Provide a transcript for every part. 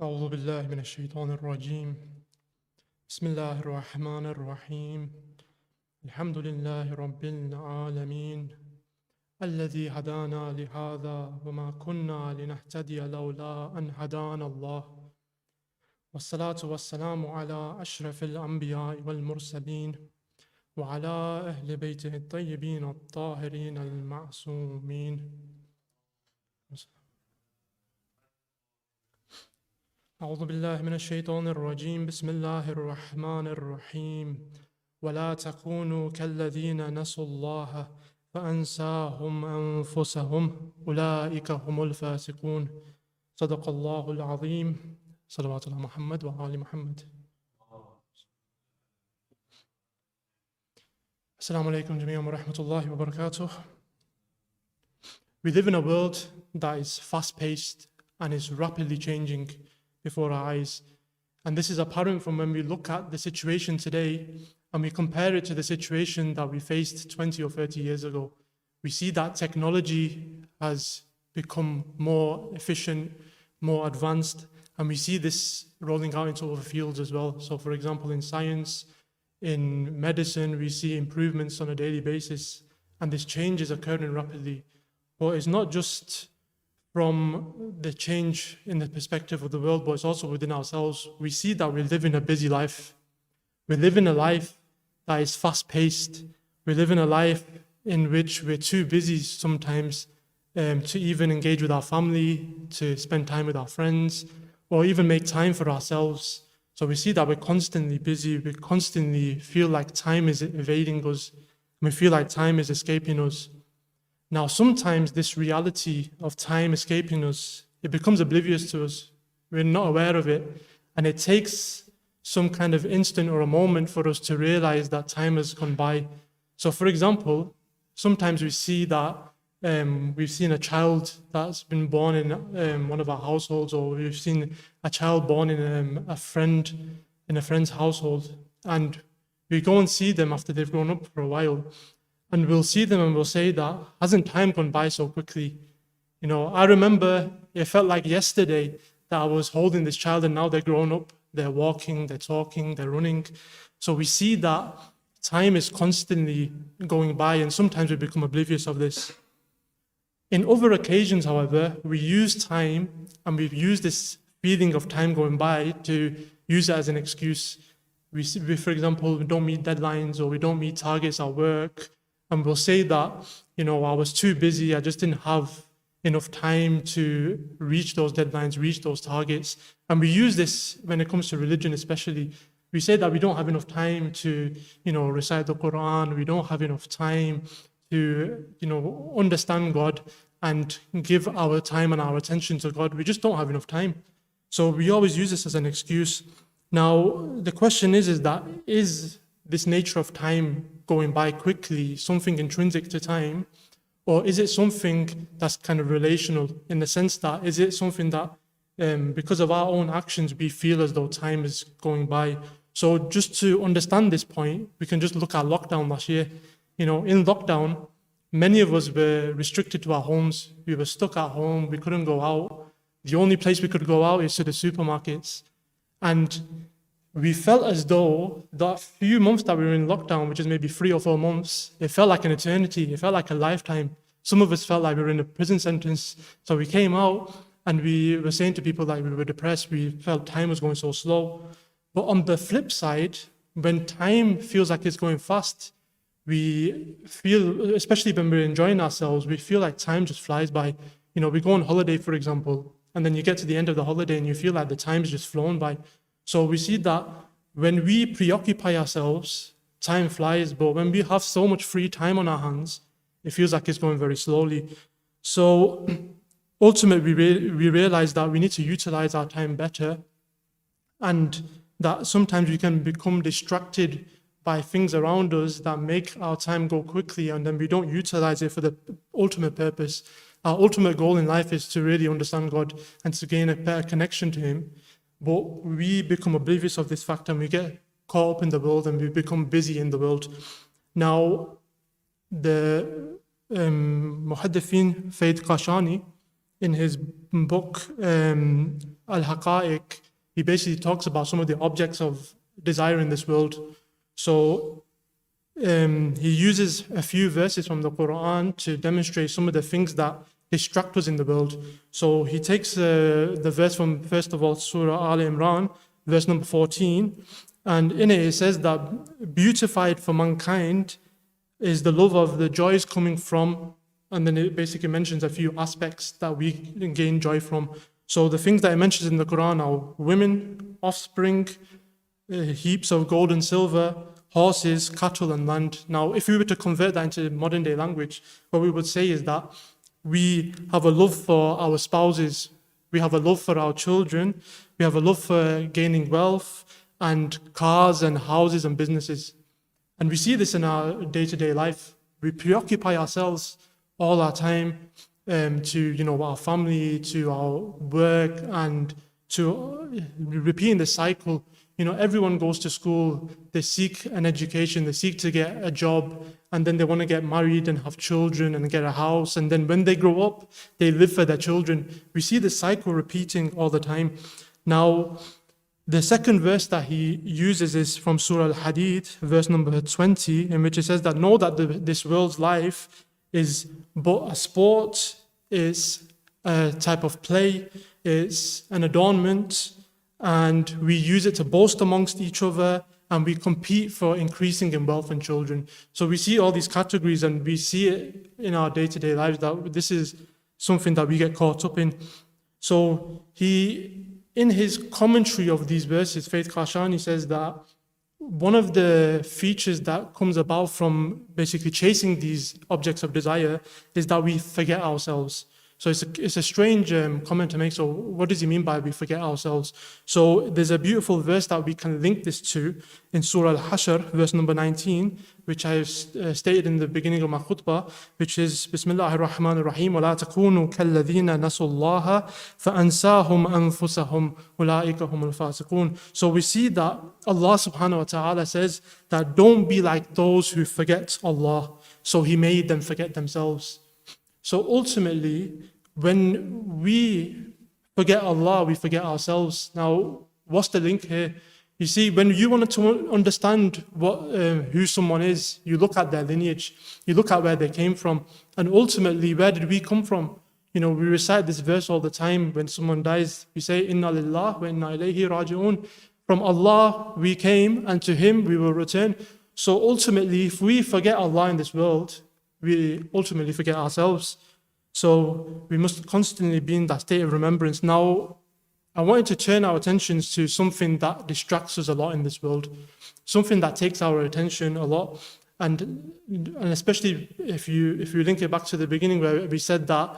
أعوذ بالله من الشيطان الرجيم بسم الله الرحمن الرحيم الحمد لله رب العالمين الذي هدانا لهذا وما كنا لنهتدي لولا أن هدانا الله والصلاة والسلام على أشرف الأنبياء والمرسلين وعلى أهل بيته الطيبين الطاهرين المعصومين. أعوذ بالله من الشيطان الرجيم بسم الله الرحمن الرحيم ولا تكونوا كالذين نسوا الله فأنساهم أنفسهم أولئك هم الفاسقون. صدق الله العظيم. صلوات الله محمد وآل محمد. Assalamu alaikum jamiyyan wa rahmatullahi wa barakatuh. We live in a world that is fast-paced and is rapidly changing before our eyes. And this is apparent from when we look at the situation today and we compare it to the situation that we faced 20 or 30 years ago. We see that technology has become more efficient, more advanced, and we see this rolling out into other fields as well. So for example, in science, in medicine, we see improvements on a daily basis, and this change is occurring rapidly. But it's not just from the change in the perspective of the world, but it's also within ourselves. We see that we live in a busy life. We live in a life that is fast-paced. We live in a life in which we're too busy sometimes to even engage with our family, to spend time with our friends, or even make time for ourselves. So we see that we're constantly busy. We constantly feel like time is evading us. We feel like time is escaping us. Now, sometimes this reality of time escaping us, it becomes oblivious to us. We're not aware of it. And it takes some kind of instant or a moment for us to realize that time has gone by. So for example, sometimes we see that we've seen a child that's been born in one of our households, or we've seen a child born in a friend's household. And we go and see them after they've grown up for a while. And we'll see them and we'll say that, hasn't time gone by so quickly? You know, I remember it felt like yesterday that I was holding this child, and now they're grown up, they're walking, they're talking, they're running. So we see that time is constantly going by, and sometimes we become oblivious of this. In other occasions, however, we use time, and we've used this feeling of time going by to use it as an excuse. We, for example, we don't meet deadlines, or we don't meet targets at work, and we'll say that, you know, I was too busy, I just didn't have enough time to reach those deadlines, reach those targets. And we use this when it comes to religion especially. We say that we don't have enough time to, you know, recite the Quran, we don't have enough time to, you know, understand God and give our time and our attention to God. We just don't have enough time. So we always use this as an excuse. Now, the question is this nature of time going by quickly something intrinsic to time, or is it something that's kind of relational, in the sense that, is it something that because of our own actions we feel as though time is going by? So just to understand this point, we can just look at lockdown last year. You know, in lockdown, many of us were restricted to our homes. We were stuck at home, we couldn't go out. The only place we could go out is to the supermarkets. And we felt as though that few months that we were in lockdown, which is maybe 3 or 4 months, it felt like an eternity. It felt like a lifetime. Some of us felt like we were in a prison sentence. So we came out and we were saying to people that we were depressed. We felt time was going so slow. But on the flip side, when time feels like it's going fast, we feel, especially when we're enjoying ourselves, we feel like time just flies by. You know, we go on holiday, for example, and then you get to the end of the holiday and you feel like the time's just flown by. So we see that when we preoccupy ourselves, time flies, but when we have so much free time on our hands, it feels like it's going very slowly. So ultimately, we realize that we need to utilize our time better, and that sometimes we can become distracted by things around us that make our time go quickly, and then we don't utilize it for the ultimate purpose. Our ultimate goal in life is to really understand God and to gain a better connection to Him. But we become oblivious of this fact, and we get caught up in the world, and we become busy in the world. Now, the Muhaddithin Sayyid Kashani, in his book Al-Haqa'iq, he basically talks about some of the objects of desire in this world. So he uses a few verses from the Quran to demonstrate some of the things that distract us in the world. So he takes the verse from, first of all, Surah Al Imran, verse number 14, and in it says that beautified for mankind is the love of the joys coming from, and then it basically mentions a few aspects that we gain joy from. So the things that it mentions in the Quran are women, offspring, heaps of gold and silver, horses, cattle, and land. Now, if we were to convert that into modern day language, what we would say is that we have a love for our spouses, we have a love for our children, we have a love for gaining wealth and cars and houses and businesses. And we see this in our day-to-day life. We preoccupy ourselves all our time to our family, to our work, and to repeating the cycle. Everyone goes to school, they seek an education, they seek to get a job, and then they want to get married and have children and get a house. And then when they grow up, they live for their children. We see this cycle repeating all the time. Now, the second verse that he uses is from Surah Al-Hadid, verse number 20, in which it says that know that this world's life is but a sport, it's a type of play, it's an adornment, and we use it to boast amongst each other, and we compete for increasing in wealth and children. So we see all these categories, and we see it in our day-to-day lives that this is something that we get caught up in. So in his commentary of these verses, Faith Kashani says that one of the features that comes about from basically chasing these objects of desire is that we forget ourselves. So it's a strange comment to make. So what does he mean by we forget ourselves? So there's a beautiful verse that we can link this to in Surah Al-Hashr, verse number 19, which I stated in the beginning of my khutbah, which is Bismillahir Rahmanir Rahim, وَلَا تَكُونُوا كَالَّذِينَ نَسُوا اللَّهَ فَأَنْسَاهُمْ أَنفُسَهُمْ أُولَٰئِكَ هُمُ الْفَاسِقُونَ. So we see that Allah subhanahu wa ta'ala says that don't be like those who forget Allah. So he made them forget themselves. So ultimately, when we forget Allah, we forget ourselves. Now, what's the link here? You see, when you want to understand who someone is, you look at their lineage, you look at where they came from, and ultimately, where did we come from? We recite this verse all the time when someone dies. We say, Inna lillah wa inna ilayhi raji'un. From Allah we came, and to Him we will return. So ultimately, if we forget Allah in this world, we ultimately forget ourselves. So we must constantly be in that state of remembrance. Now, I wanted to turn our attentions to something that distracts us a lot in this world, something that takes our attention a lot. And especially if you link it back to the beginning where we said that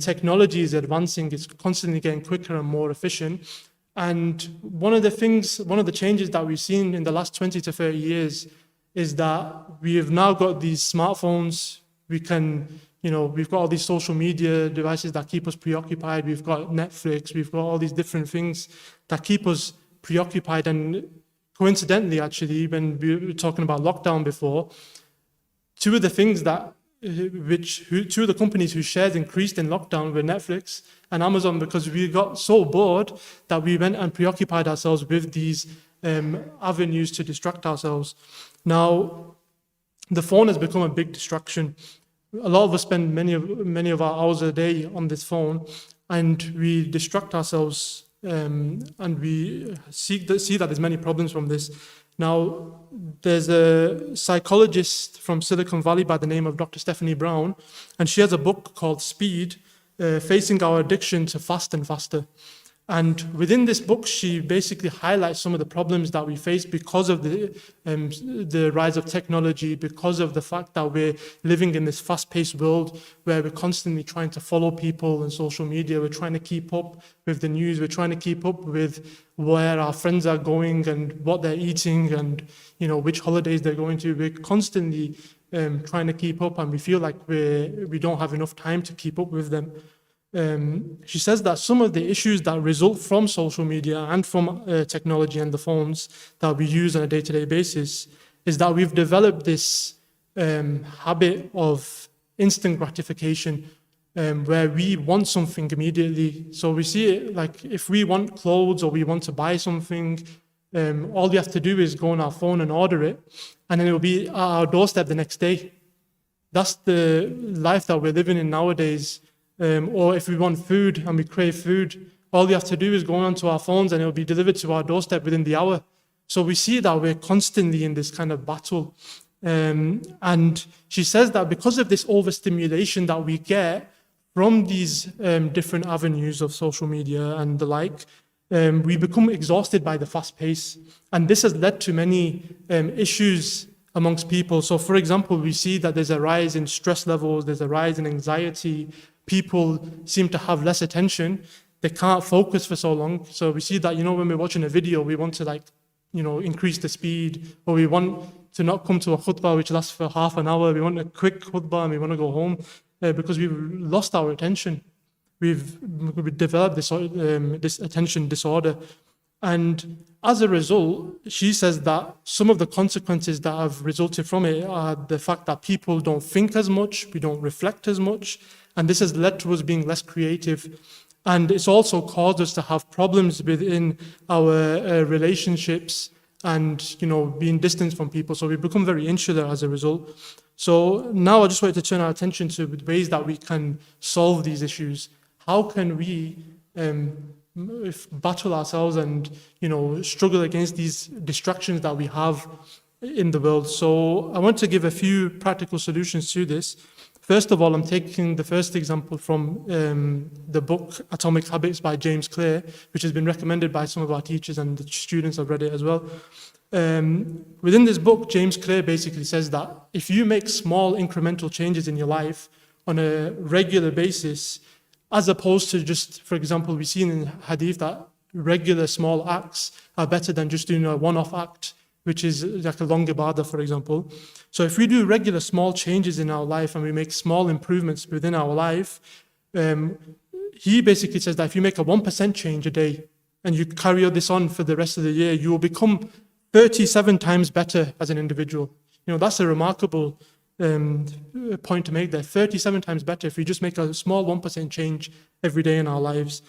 technology is advancing, it's constantly getting quicker and more efficient. And one of the changes that we've seen in the last 20 to 30 years is that we have now got these smartphones. We've got all these social media devices that keep us preoccupied. We've got Netflix. We've got all these different things that keep us preoccupied. And coincidentally, actually, when we were talking about lockdown before, two of the companies whose shares increased in lockdown were Netflix and Amazon, because we got so bored that we went and preoccupied ourselves with these avenues to distract ourselves. Now, the phone has become a big distraction. A lot of us spend many of our hours a day on this phone, and we distract ourselves, and we see that there's many problems from this. Now, there's a psychologist from Silicon Valley by the name of Dr. Stephanie Brown, and she has a book called Speed, Facing Our Addiction to Fast and Faster. And within this book, she basically highlights some of the problems that we face because of the rise of technology, because of the fact that we're living in this fast-paced world where we're constantly trying to follow people on social media. We're trying to keep up with the news. We're trying to keep up with where our friends are going and what they're eating and which holidays they're going to. We're constantly trying to keep up, and we feel like we don't have enough time to keep up with them. She says that some of the issues that result from social media and from technology and the phones that we use on a day-to-day basis is that we've developed this habit of instant gratification. where we want something immediately. So we see it like if we want clothes or we want to buy something, all we have to do is go on our phone and order it, and then it will be at our doorstep the next day. That's the life that we're living in nowadays. Or if we want food and we crave food, all we have to do is go onto our phones and it will be delivered to our doorstep within the hour. So we see that we're constantly in this kind of battle. And she says that because of this overstimulation that we get from these different avenues of social media and the like, we become exhausted by the fast pace. And this has led to many issues amongst people. So for example, we see that there's a rise in stress levels, there's a rise in anxiety. People seem to have less attention. They can't focus for so long. So we see that, when we're watching a video, we want to increase the speed, or we want to not come to a khutbah which lasts for half an hour. We want a quick khutbah and we want to go home because we've lost our attention. We've developed this attention disorder. And as a result, she says that some of the consequences that have resulted from it are the fact that people don't think as much, we don't reflect as much, and this has led to us being less creative. And it's also caused us to have problems within our relationships and, being distant from people. So we become very insular as a result. So now I just wanted to turn our attention to ways that we can solve these issues. How can we battle ourselves and, struggle against these distractions that we have in the world? So I want to give a few practical solutions to this. First of all, I'm taking the first example from the book Atomic Habits by James Clear, which has been recommended by some of our teachers, and the students have read it as well. Within this book, James Clear basically says that if you make small incremental changes in your life on a regular basis, as opposed to just, for example, we see in Hadith that regular small acts are better than just doing a one-off act, which is like a long ibadah, for example. So if we do regular small changes in our life and we make small improvements within our life, he basically says that if you make a 1% change a day and you carry this on for the rest of the year, you will become 37 times better as an individual. That's a remarkable point to make there. 37 times better if we just make a small 1% change every day in our lives.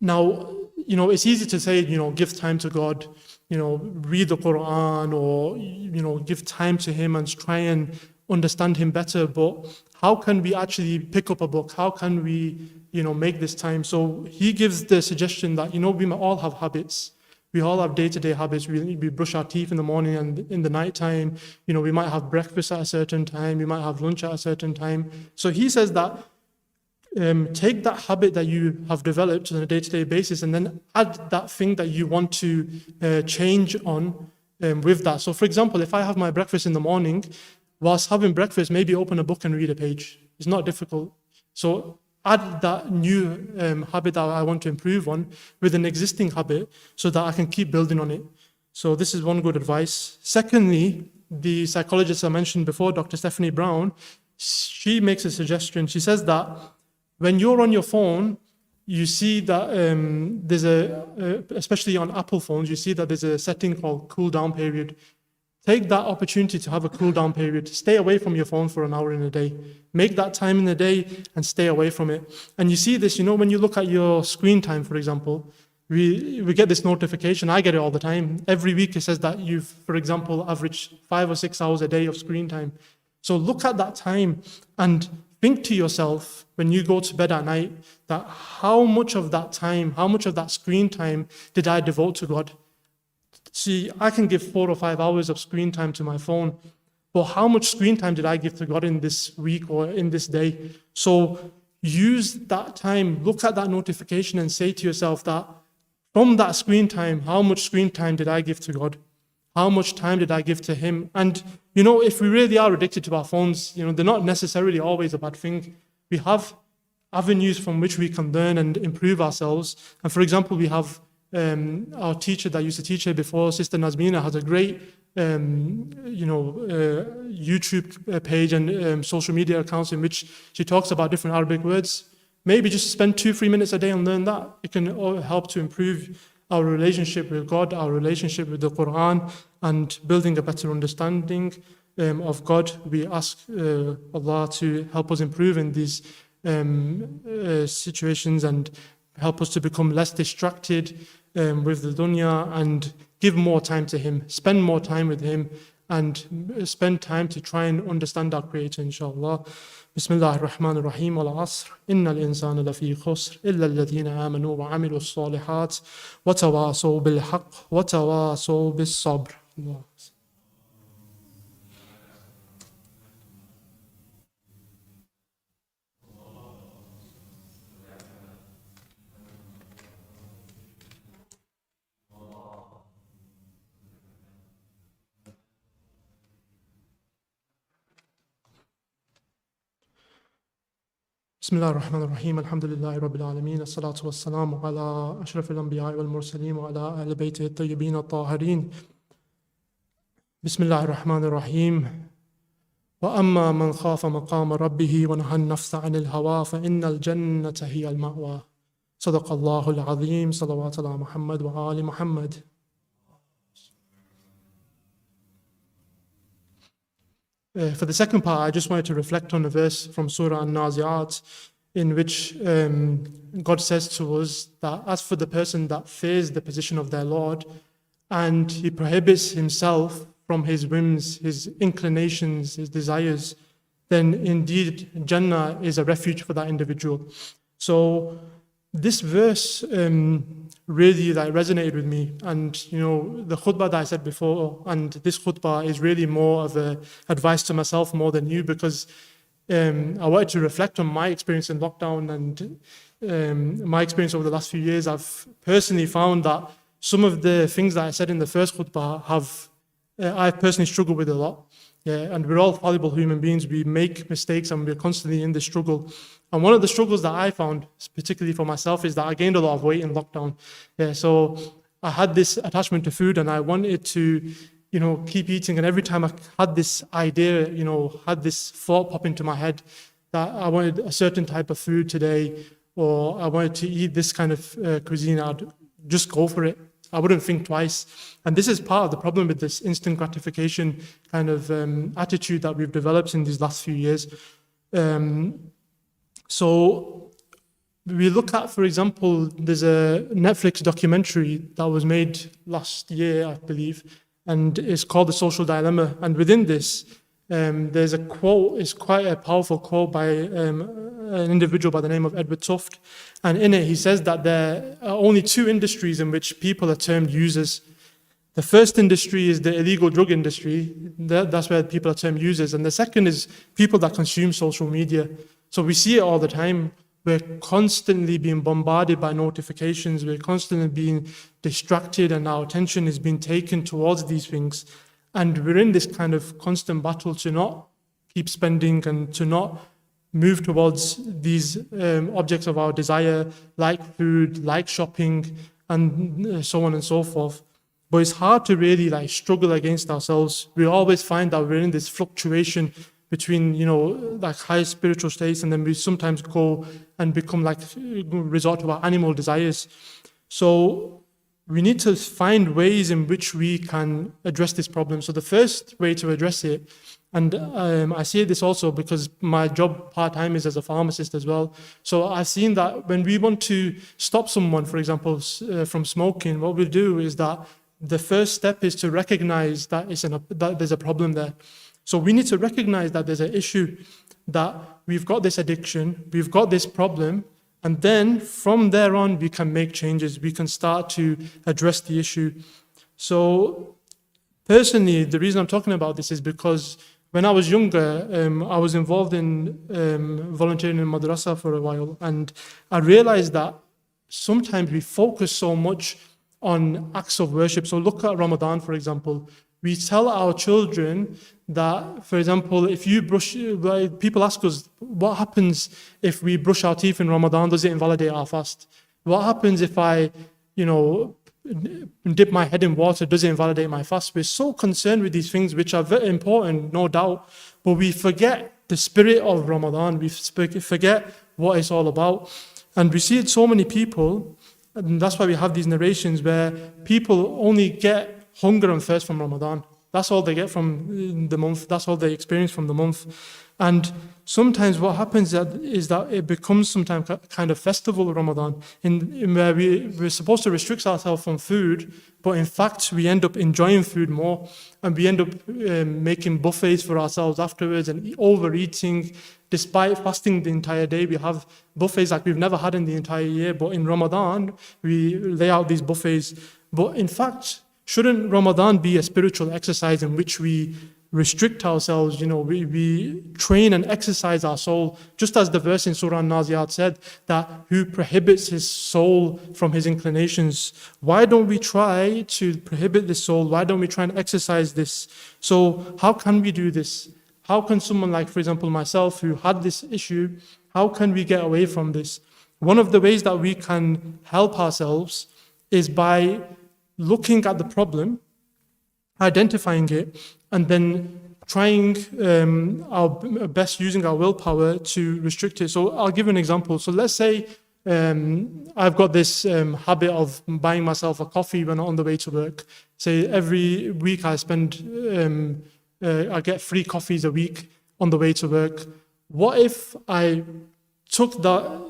Now, it's easy to say, give time to God, read the Quran, or, give time to Him and try and understand Him better. But how can we actually pick up a book? How can we, make this time? So he gives the suggestion that, we all have habits. We all have day-to-day habits. We brush our teeth in the morning and in the nighttime. We might have breakfast at a certain time. We might have lunch at a certain time. So he says that take that habit that you have developed on a day-to-day basis and then add that thing that you want to change on with that. So for example, if I have my breakfast in the morning, whilst having breakfast, maybe open a book and read a page. It's not difficult. So add that new habit that I want to improve on with an existing habit so that I can keep building on it. So this is one good advice. Secondly, the psychologist I mentioned before, Dr. Stephanie Brown, she makes a suggestion. She says that when you're on your phone, you see that there's especially on Apple phones, you see that there's a setting called cool down period. Take that opportunity to have a cool down period. Stay away from your phone for an hour in a day. Make that time in the day and stay away from it. And you see this, when you look at your screen time, for example, we get this notification. I get it all the time. Every week it says that you've, for example, averaged 5 or 6 hours a day of screen time. So look at that time and think to yourself when you go to bed at night that how much of that time, how much of that screen time did I devote to God? See, I can give 4 or 5 hours of screen time to my phone, but how much screen time did I give to God in this week or in this day? So use that time, look at that notification and say to yourself that from that screen time, how much screen time did I give to God? How much time did I give to Him? And, if we really are addicted to our phones, they're not necessarily always a bad thing. We have avenues from which we can learn and improve ourselves. And for example, we have our teacher that used to teach here before, Sister Nazmina, has a great YouTube page and social media accounts in which she talks about different Arabic words. Maybe just spend 2-3 minutes a day and learn that. It can all help to improve our relationship with God, our relationship with the Quran, and building a better understanding. of God. We ask Allah to help us improve in these situations and help us to become less distracted with the dunya and give more time to Him, spend more time with Him, and spend time to try and understand our Creator, inshallah. Bismillah ar-Rahman ar-Rahim. Wal-Asr. Inna al-insana lafi khusr. Illa alladhina amanu wa amilu as-salihat. Wa tawasaw bil-haqq. Wa tawasaw bis-sabr. Allah. Bismillah ar-Rahman ar-Rahim. Alhamdulillahi Rabbil Alameen. As-salatu was-salamu ala ashrafil anbiya'i wal-mursaleen wa ala ahli baytihi at-tayyibin at-tahirin. Bismillah ar-Rahman ar-Rahim. Wa amma man khafa maqama rabbihi wa naha an-nafsa 'anil hawa fa innal jannata hiya al-ma'wa. Sadaqallahu al-'azim. Salawat ala Muhammad wa ali Muhammad. For the second part, I just wanted to reflect on a verse from Surah An-Nazi'at in which God says to us that as for the person that fears the position of their Lord and he prohibits himself from his whims, his inclinations, his desires, then indeed Jannah is a refuge for that individual. So this verse really resonated with me, and the khutbah that I said before, and this khutbah is really more of a advice to myself more than you, because I wanted to reflect on my experience in lockdown and my experience over the last few years. I've personally found that some of the things that I said in the first khutbah I've personally struggled with a lot. Yeah, and we're all fallible human beings. We make mistakes and we're constantly in the struggle. And one of the struggles that I found, particularly for myself, is that I gained a lot of weight in lockdown. Yeah, so I had this attachment to food and I wanted to, keep eating. And every time I had this idea, had this thought pop into my head that I wanted a certain type of food today, or I wanted to eat this kind of cuisine, I'd just go for it. I wouldn't think twice. And this is part of the problem with this instant gratification kind of attitude that we've developed in these last few years. So we look at, for example, there's a Netflix documentary that was made last year, I believe, and it's called The Social Dilemma. And within this, there's a quote, it's quite a powerful quote by an individual by the name of Edward Tufte. And in it, he says that there are only two industries in which people are termed users. The first industry is the illegal drug industry. That's where people are termed users. And the second is people that consume social media. So we see it all the time. We're constantly being bombarded by notifications. We're constantly being distracted, and our attention is being taken towards these things. And we're in this kind of constant battle to not keep spending and to not move towards these objects of our desire, like food, like shopping, and so on and so forth. But it's hard to really struggle against ourselves. We always find that we're in this fluctuation between, high spiritual states, and then we sometimes go and become resort to our animal desires. So we need to find ways in which we can address this problem. So the first way to address it, and I say this also because my job part-time is as a pharmacist as well. So I've seen that when we want to stop someone, for example, from smoking, what we'll do is that the first step is to recognize that there's a problem there. So we need to recognize that there's an issue, that we've got this addiction, we've got this problem, and then from there on, we can make changes. We can start to address the issue. So personally, the reason I'm talking about this is because when I was younger, I was involved in volunteering in madrasa for a while, and I realized that sometimes we focus so much on acts of worship. So look at Ramadan, for example. We tell our children that, for example, if you brush, people ask us, what happens if we brush our teeth in Ramadan? Does it invalidate our fast? What happens if I, dip my head in water? Does it invalidate my fast? We're so concerned with these things, which are very important, no doubt, but we forget the spirit of Ramadan. We forget what it's all about. And we see it so many people, and that's why we have these narrations where people only get hunger and thirst from Ramadan. That's all they get from the month. That's all they experience from the month. And sometimes what happens is that it becomes sometimes kind of festival Ramadan, in where we're supposed to restrict ourselves from food, but in fact we end up enjoying food more, and we end up making buffets for ourselves afterwards and overeating. Despite fasting the entire day, we have buffets like we've never had in the entire year, but in Ramadan we lay out these buffets. But in fact, shouldn't Ramadan be a spiritual exercise in which we restrict ourselves, we train and exercise our soul, just as the verse in Surah An-Naziyat said, that who prohibits his soul from his inclinations. Why don't we try to prohibit this soul? Why don't we try and exercise this? So how can we do this? How can someone like, for example, myself, who had this issue, how can we get away from this? One of the ways that we can help ourselves is by looking at the problem, identifying it, and then trying our best using our willpower to restrict it. So I'll give you an example. So let's say I've got this habit of buying myself a coffee when I'm on the way to work. Say every week I get 3 coffees a week on the way to work. What if I took that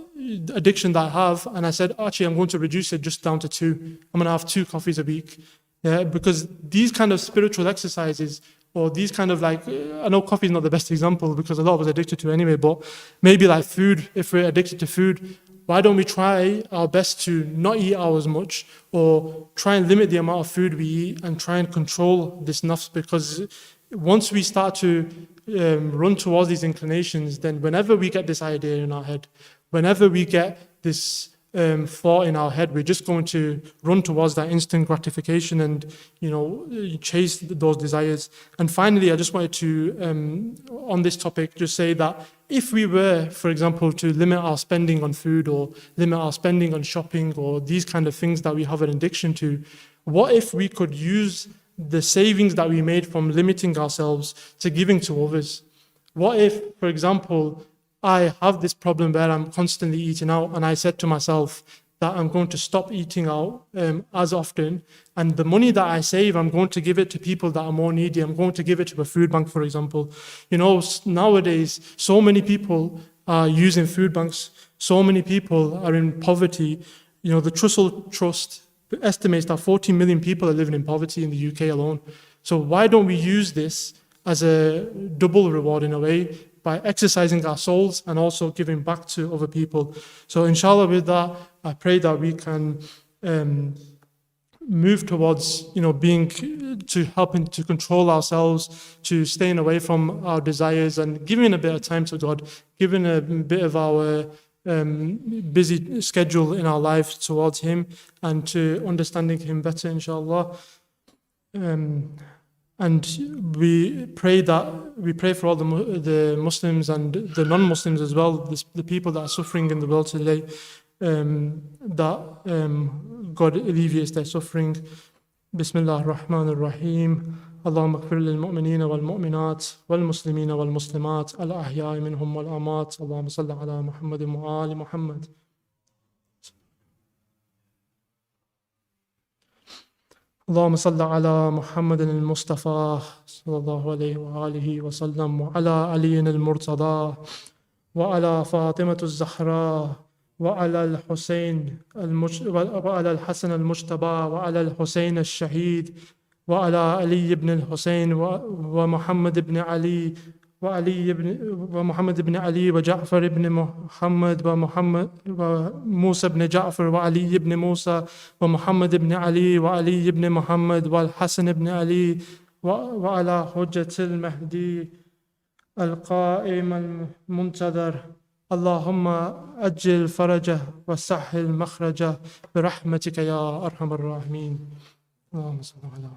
addiction that I have and I said, actually, I'm going to reduce it just down to 2. I'm going to have 2 coffees a week. Yeah, because these kind of spiritual exercises, or these kind of like, I know coffee is not the best example because a lot of us are addicted to it anyway, but maybe like food, if we're addicted to food, why don't we try our best to not eat out as much, or try and limit the amount of food we eat and try and control this nafs? Because once we start to run towards these inclinations, then whenever we get this idea in our head, whenever we get this thought in our head, we're just going to run towards that instant gratification and, chase those desires. And finally, I just wanted to, on this topic, just say that if we were, for example, to limit our spending on food or limit our spending on shopping or these kind of things that we have an addiction to, what if we could use the savings that we made from limiting ourselves to giving to others? What if, for example, I have this problem where I'm constantly eating out, and I said to myself that I'm going to stop eating out as often, and the money that I save, I'm going to give it to people that are more needy. I'm going to give it to a food bank, for example. Nowadays, so many people are using food banks. So many people are in poverty. The Trussell Trust estimates that 14 million people are living in poverty in the UK alone. So why don't we use this as a double reward in a way, by exercising our souls and also giving back to other people? So inshallah, with that, I pray that we can move towards, helping to control ourselves, to staying away from our desires and giving a bit of time to God, giving a bit of our busy schedule in our life towards Him, and to understanding Him better, inshallah. And we pray for all the Muslims and the non-Muslims as well, the people that are suffering in the world today, that God alleviates their suffering. Bismillah ar-Rahman ar-Rahim. اللهم اغفر للمؤمنين والمؤمنات والمسلمين والمسلمات الأحياء منهم والأموات اللهم صل على محمد وآل محمد. اللهم صل على محمد المصطفى صلى الله عليه وآله وسلم وعلى علي المرتضى وعلى فاطمة الزهراء وعلى الحسن المجتبى وعلى الحسين الشهيد وعلى علي بن الحسين ومحمد بن علي ومحمد بن علي وجعفر بن محمد وموسى بن جعفر وعلي بن موسى ومحمد بن علي وعلي بن محمد والحسن بن علي وعلى حجة المهدي القائم المنتظر. اللهم أجل فرجه وسهل مخرجه برحمتك يا أرحم الراحمين. اللهم صل على